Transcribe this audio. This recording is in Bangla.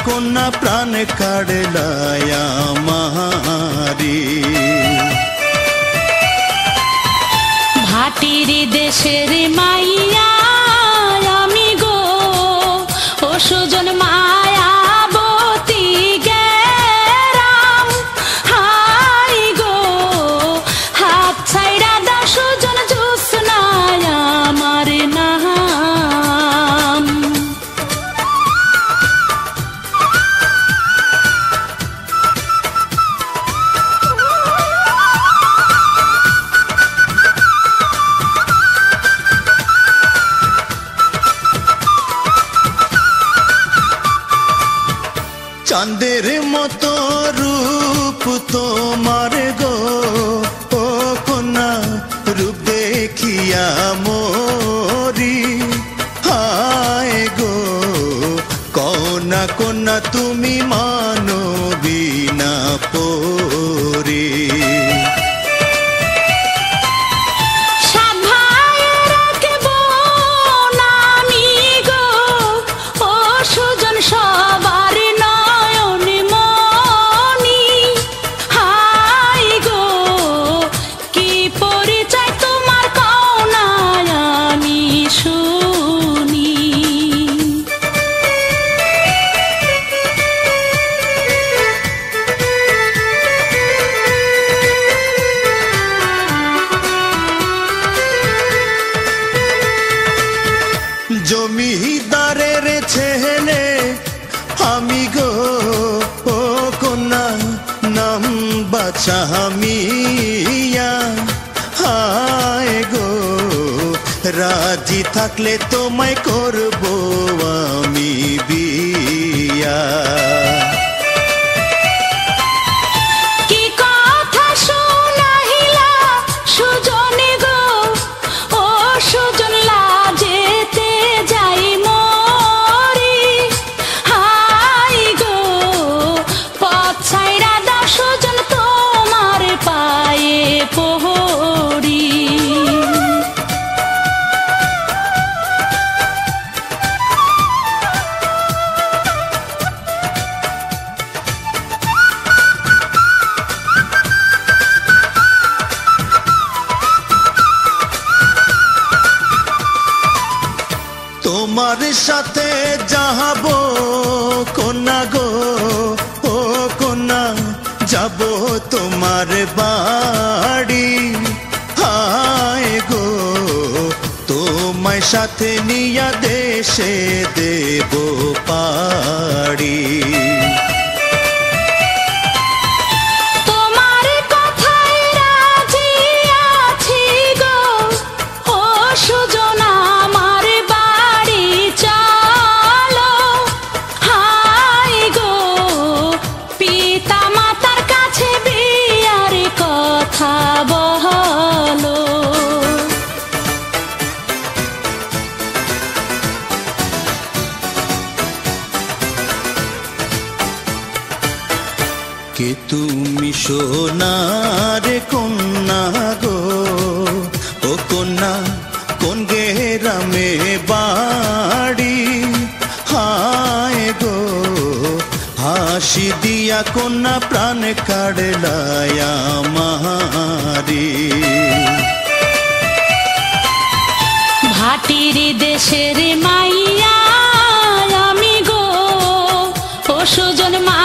কন্যা প্রাণ কাড়লায় আমারি। ভাটির দেশের মাইয়া আমি গো, ও সুজন মায়াবতী গেরাম। হাই গো হাত ছাইড়া দাও সুজন জোছনায় আমার নাম। চাঁদের মতো রূপ তোমার গো, ও কন্যা রূপ দেখিয়া মরি। হায় গো কন্যা কন্যা তুমি মানবী না পরি। জমিদারের ছেলে আমি গো, ও কন্যা নাম বাছা মিয়া। হায় গো রাজি থাকলে তোমায় করব আমি বিয়া। তোমার সাথে যাব কন্যা গো, ও কন্যা যাব তোমার বাড়ি। হায় গো তোমায় সাথে নিয়া দেশে দেব পাড়ি। কে তুমি সোনার কন্যা গো, ও কন্যা কোন গ্রামে বাড়ি। হায় গো হাসি দিয়া কন্যা প্রাণ কাড়লায় আমারি। ভাটির দেশের মাইয়া আমি গো, ও সুজন মা